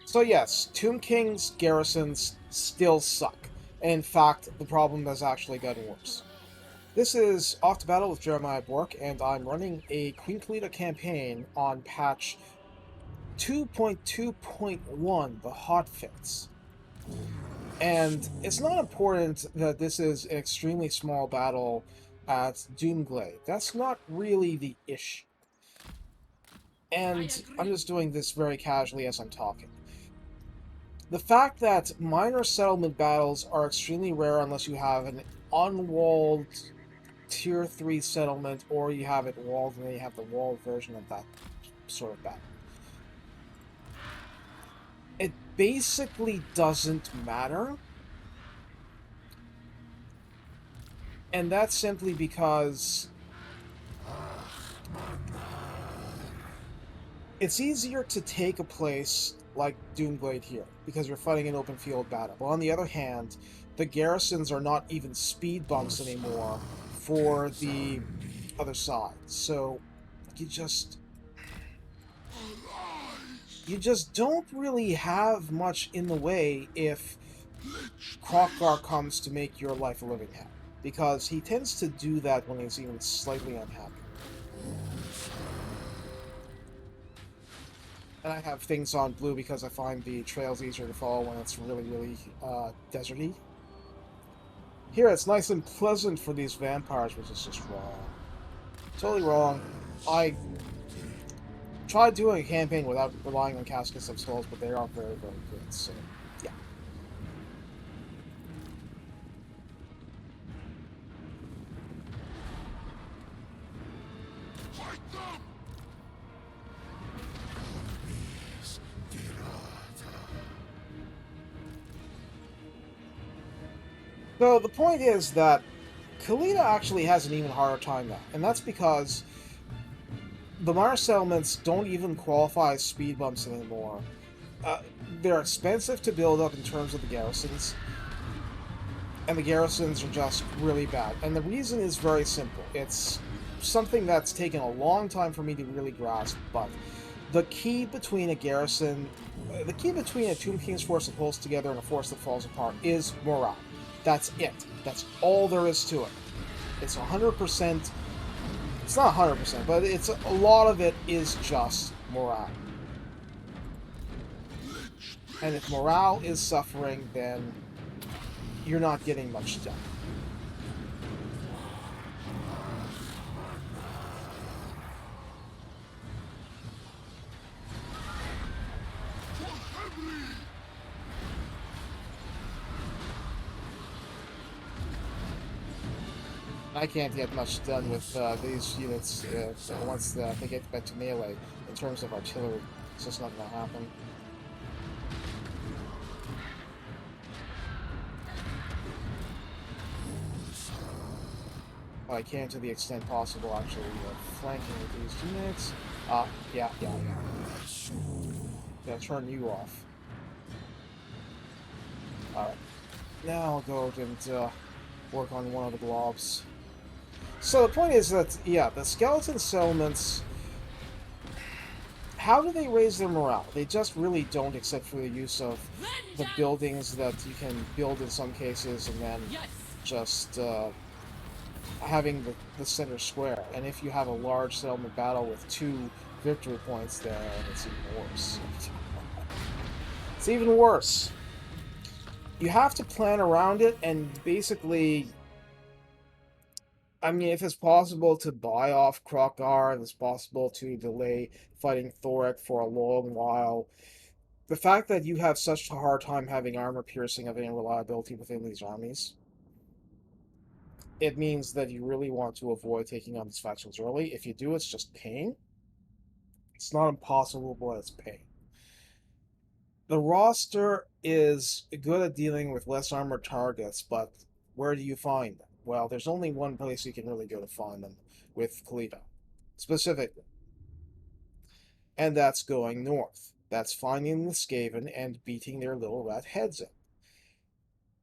So yes, Tomb King's garrisons still suck. And in fact, the problem has actually gotten worse. This is Off to Battle with Jeremiah Bork, and I'm running a Queen Khalida campaign on patch 2.2.1, the hotfix. And it's not important that this is an extremely small battle at Doomglade. That's not really the issue. And I'm just doing this very casually as I'm talking. The fact that minor settlement battles are extremely rare unless you have an unwalled tier 3 settlement or you have it walled and then you have the walled version of that sort of battle. It basically doesn't matter. And that's simply because it's easier to take a place like Doomglade here, because you're fighting an open field battle. But on the other hand, the garrisons are not even speed bumps anymore for the other side. So you just don't really have much in the way if Krokkar comes to make your life a living hell. Because he tends to do that when he's even slightly unhappy. And I have things on blue because I find the trails easier to follow when it's really, really deserty. Here, it's nice and pleasant for these vampires, which is just wrong. Totally wrong. I tried doing a campaign without relying on Caskets of Skulls, but they are very, very good, so yeah. So the point is that Khalida actually has an even harder time now, and that's because the minor settlements don't even qualify as speed bumps anymore. Uh, they're expensive to build up in terms of the garrisons, and the garrisons are just really bad. And the reason is very simple. It's something that's taken a long time for me to really grasp, but the key between a garrison, the key between a Tomb King's force that pulls together and a force that falls apart is morale. That's it. That's all there is to it. It's 100%. It's not 100%, but it's a lot of it is just morale. And if morale is suffering, then you're not getting much done. I can't get much done with these units once they get back to melee in terms of artillery. It's just not going to happen. I can to the extent possible, actually, flanking with these units. Yeah. Gonna turn you off. Alright. Now I'll go and work on one of the blobs. So the point is that, yeah, the skeleton settlements, how do they raise their morale? They just really don't, except for the use of the buildings that you can build in some cases, and then just having the center square. And if you have a large settlement battle with 2 victory points, then it's even worse. It's even worse. You have to plan around it, and basically, I mean, if it's possible to buy off Krokkar, and it's possible to delay fighting Thoric for a long while, the fact that you have such a hard time having armor piercing of any reliability within these armies, it means that you really want to avoid taking on these factions early. If you do, it's just pain. It's not impossible, but it's pain. The roster is good at dealing with less armored targets, but where do you find them? Well, there's only one place you can really go to find them, with Khalida, specifically. And that's going north. That's finding the Skaven and beating their little rat heads in.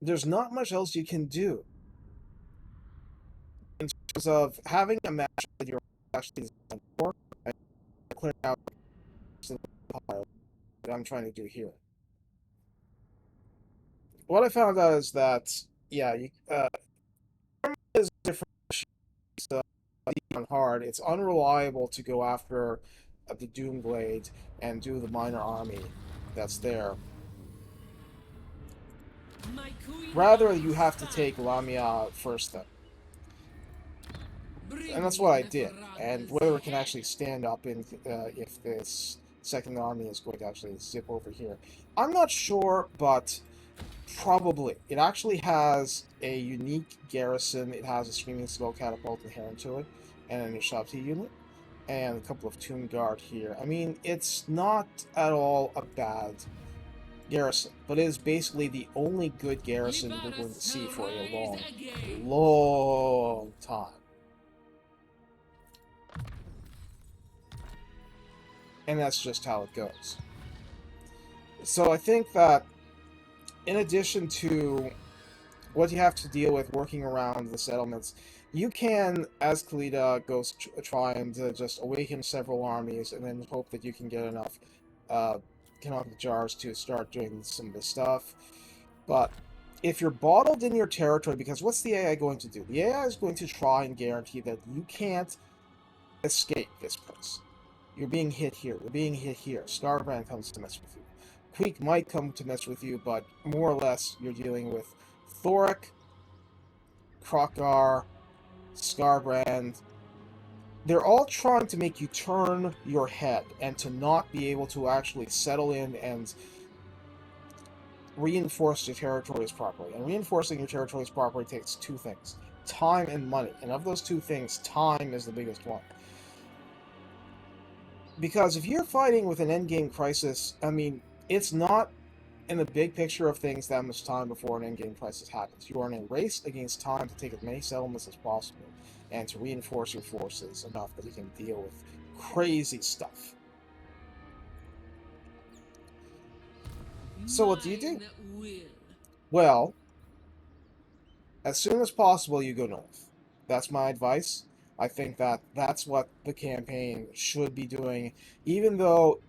There's not much else you can do in terms of having a match that you're actually for and clearing out the pile that I'm trying to do here. what I found out is that, yeah, is different uh, on hard. It's unreliable to go after the Doomblade and do the minor army that's there. Rather, you have to take Lamia first, then. And that's what I did. And whether it can actually stand up in if this second army is going to actually zip over here, I'm not sure, but probably. It actually has a unique garrison. It has a Screaming Skull Catapult inherent to it, and an Ushabti unit, and a couple of Tomb Guard here. I mean, it's not at all a bad garrison, but it is basically the only good garrison we're going to see for a long, long time. And that's just how it goes. So I think that in addition to what you have to deal with working around the settlements, you can, as Khalida goes trying to just awaken several armies and then hope that you can get enough canonical jars to start doing some of the stuff. But if you're bottled in your territory, because what's the AI going to do? The AI is going to try and guarantee that you can't escape this place. You're being hit here. You're being hit here. Starbrand comes to mess with you. Queek might come to mess with you, but more or less you're dealing with Thoric, Krokgar, Skarbrand. They're all trying to make you turn your head and to not be able to actually settle in and reinforce your territories properly. And reinforcing your territories properly takes two things: time and money. And of those two things, time is the biggest one. Because if you're fighting with an endgame crisis, I mean, it's not in the big picture of things that much time before an endgame crisis happens. You are in a race against time to take as many settlements as possible and to reinforce your forces enough that you can deal with crazy stuff. So what do? Well, as soon as possible, you go north. That's my advice. I think that that's what the campaign should be doing, even though,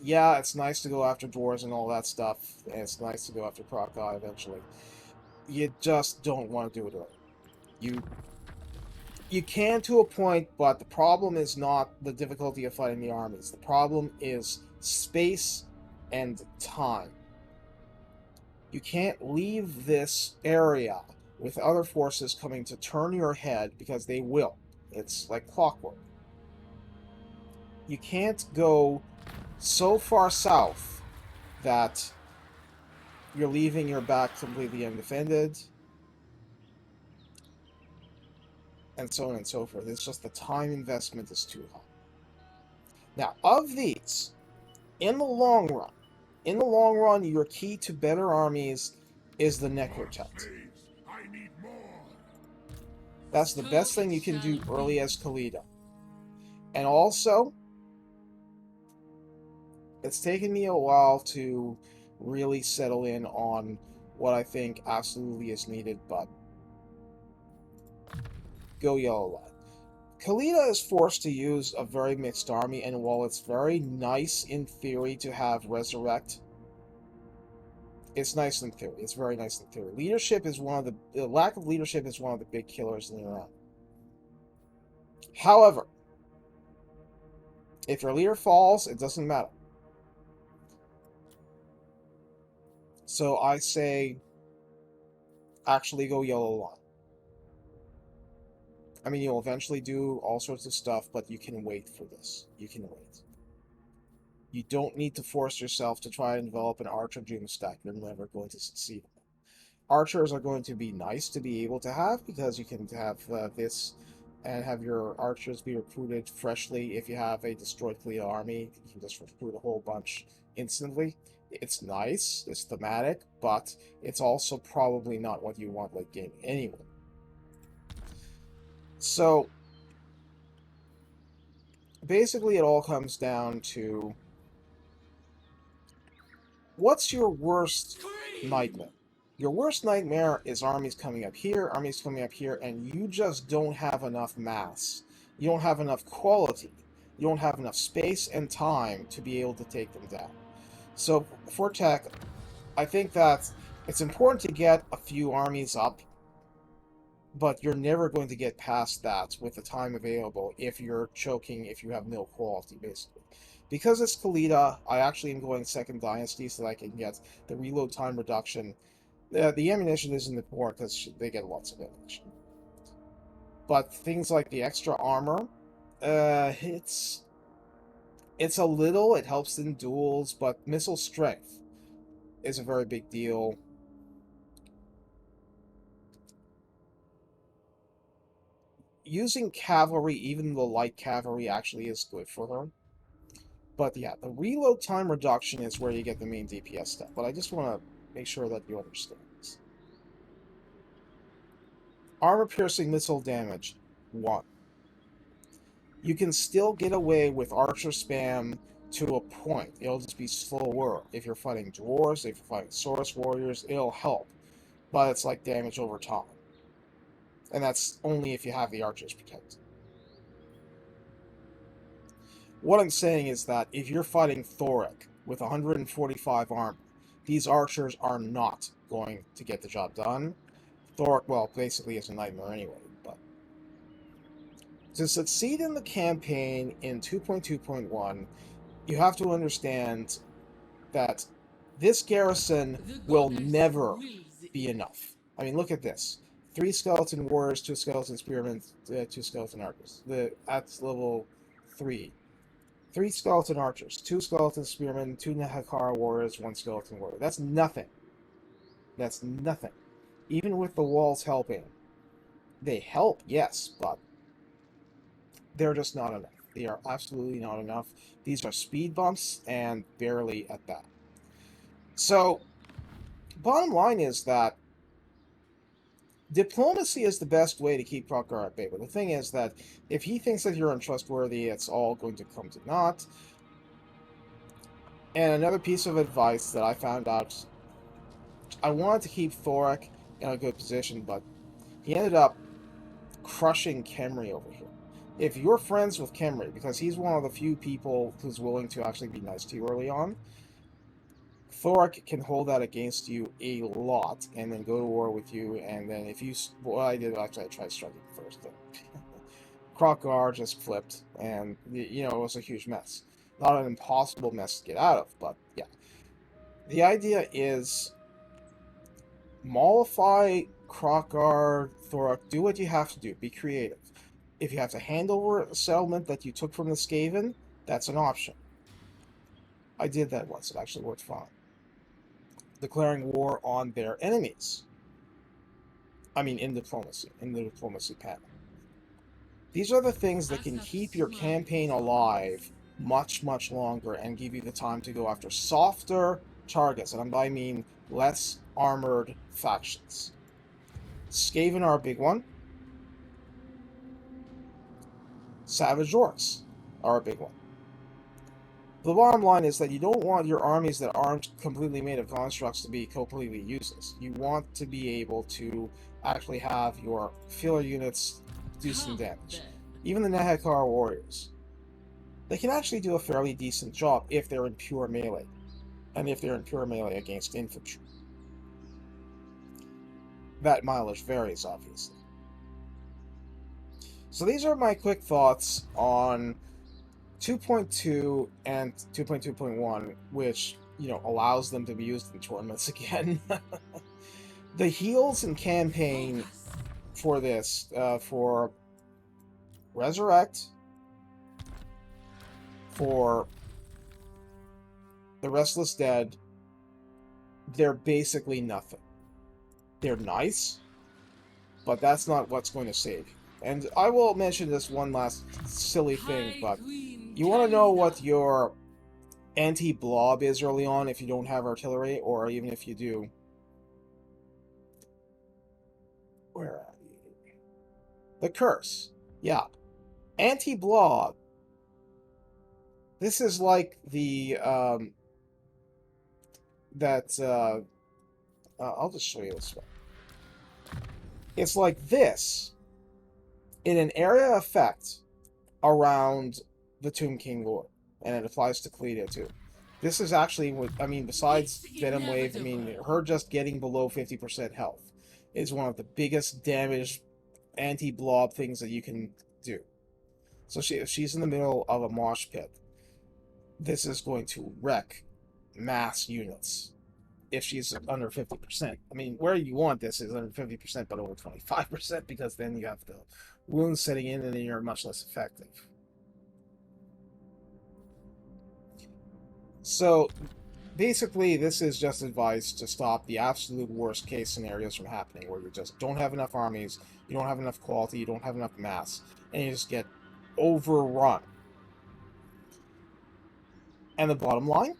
yeah, it's nice to go after dwarves and all that stuff, and it's nice to go after Crocodile eventually. You just don't want to do it early. You can to a point, but the problem is not the difficulty of fighting the armies. The problem is space and time. You can't leave this area with other forces coming to turn your head, because they will. It's like clockwork. You can't go so far south that you're leaving your back completely undefended, and so on and so forth. It's just the time investment is too high. Now, of these, in the long run, your key to better armies is the Necrotent. That's the best thing you can do early as Khalida. And also, it's taken me a while to really settle in on what I think absolutely is needed, but go Yellow Lad. Khalida is forced to use a very mixed army, and while it's very nice in theory to have Resurrect, it's nice in theory. It's very nice in theory. Leadership is the lack of leadership is one of the big killers in the round. However, if your leader falls, it doesn't matter. So I say, actually go Yellow Line. I mean, you'll eventually do all sorts of stuff, but you can wait for this. You can wait. You don't need to force yourself to try and develop an Archer Dream stack. You're never going to succeed. Archers are going to be nice to be able to have, because you can have this and have your archers be recruited freshly. If you have a destroyed Khalida army, you can just recruit a whole bunch instantly. It's nice, it's thematic, but it's also probably not what you want late game anyway. So, basically it all comes down to, what's your worst nightmare? Your worst nightmare is armies coming up here, and you just don't have enough mass. You don't have enough quality. You don't have enough space and time to be able to take them down. So, for tech, I think that It's important to get a few armies up, but you're never going to get past that with the time available if you're choking, if you have no quality, basically. Because it's Khalida, I actually am going second dynasty so that I can get the reload time reduction. The ammunition isn't important because they get lots of ammunition. But things like the extra armor, uh, it's it's a little, it helps in duels, but missile strength is a very big deal. Using cavalry, even the light cavalry, actually is good for them. But yeah, the reload time reduction is where you get the main DPS stuff. But I just want to make sure that you understand this. Armor piercing missile damage, 1. You can still get away with archer spam to a point. It'll just be slower. If you're fighting dwarves, if you're fighting Saurus warriors, it'll help. But it's like damage over time. And that's only if you have the archers protected. What I'm saying is that if you're fighting Thoric with 145 armor, these archers are not going to get the job done. Thoric, well, basically is a nightmare anyway, but to succeed in the campaign in 2.2.1, you have to understand that this garrison will never be enough. I mean, look at this. 3 skeleton warriors, 2 skeleton spearmen, 2 skeleton archers. At level 3. 3 skeleton archers, 2 skeleton spearmen, 2 Nehakara warriors, 1 skeleton warrior. That's nothing. That's nothing. Even with the walls helping. They help, yes, but they're just not enough. They are absolutely not enough. These are speed bumps, and barely at that. So, bottom line is that diplomacy is the best way to keep Krokkar at bay. But the thing is that if he thinks that you're untrustworthy, it's all going to come to naught. And another piece of advice that I found out, I wanted to keep Thoric in a good position, but he ended up crushing Khemri over here. If you're friends with Khemri, because he's one of the few people who's willing to actually be nice to you early on, Thoric can hold that against you a lot, and then go to war with you, and then if you... Well, I did actually, I tried striking first. Krokkar just flipped, and, you know, it was a huge mess. Not an impossible mess to get out of, but, yeah. The idea is... mollify Krokkar, Thoric, do what you have to do, be creative. If you have to hand over a settlement that you took from the Skaven, that's an option. I did that once, it actually worked fine. Declaring war on their enemies. I mean, in the diplomacy panel. These are the things that can keep your campaign alive much, much longer and give you the time to go after softer targets, and I mean less armored factions. Skaven are a big one. Savage Orcs are a big one. The bottom line is that you don't want your armies that aren't completely made of constructs to be completely useless. You want to be able to actually have your filler units do some damage. Even the Nehakar warriors. They can actually do a fairly decent job if they're in pure melee. And if they're in pure melee against infantry. That mileage varies, obviously. So these are my quick thoughts on 2.2 and 2.2.1, which, you know, allows them to be used in tournaments again. The heals and campaign for this, for Resurrect, for the Restless Dead, they're basically nothing. They're nice, but that's not what's going to save you. And I will mention this one last silly thing, but you want to know what your anti-blob is early on if you don't have artillery, or even if you do. Where are you? The curse. Yeah. Anti-blob. This is like the, I'll just show you this one. It's like this in an area effect around the Tomb King Lord, and it applies to Khalida too. This is actually what I mean. It's Besides Venom Wave, I mean, inevitable. her just getting below 50% health is one of the biggest damage anti-blob things that you can do. So if she's in the middle of a mosh pit, this is going to wreck mass units. If she's under 50%, I mean, where you want this is under 50%, but over 25%, because then you have the wounds setting in, and then you're much less effective. So basically, this is just advice to stop the absolute worst case scenarios from happening, where you just don't have enough armies, you don't have enough quality, you don't have enough mass, and you just get overrun. And the bottom line,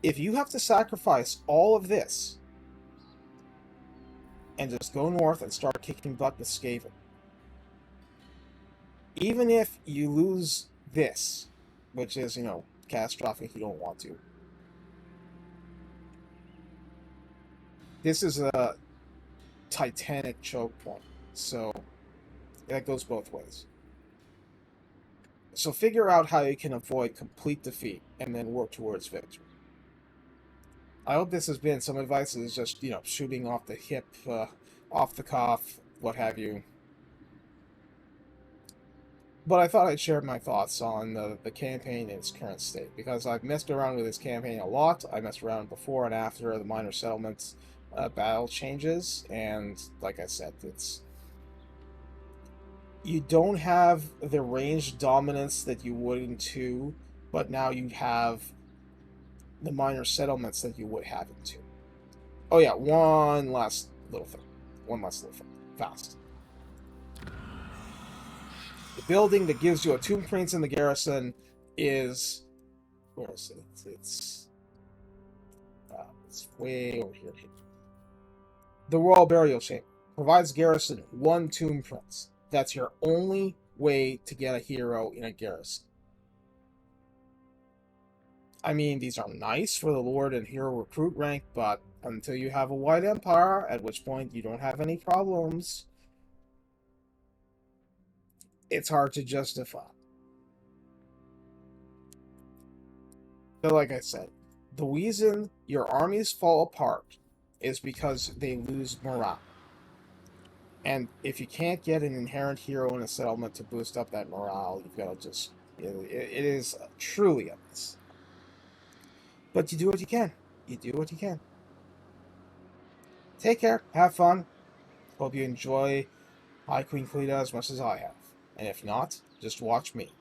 if you have to sacrifice all of this and just go north and start kicking butt with Skaven, even if you lose this, which is, catastrophic, you don't want to, this is a titanic choke point. So that goes both ways. So figure out how you can avoid complete defeat and then work towards victory. I hope this has been some advice that is just, shooting off the hip, off the cuff, what have you. But I thought I'd share my thoughts on the campaign in its current state, because I've messed around with this campaign a lot. I messed around before and after the minor settlements battle changes, and like I said, you don't have the range dominance that you would in 2, but now you have the minor settlements that you would have in 2. Oh yeah, one last little thing. Fast. The building that gives you a tomb prince in the garrison is... Where is it? It's way over here. The Royal Burial Chamber provides garrison 1 tomb prince. That's your only way to get a hero in a garrison. I mean, these are nice for the Lord and Hero recruit rank, but until you have a White Empire, at which point you don't have any problems, it's hard to justify. But like I said, the reason your armies fall apart is because they lose morale. And if you can't get an inherent hero in a settlement to boost up that morale, you've got to just... It is truly a mess. But you do what you can. You do what you can. Take care. Have fun. Hope you enjoy High Queen Khalida as much as I have. And if not, just watch me.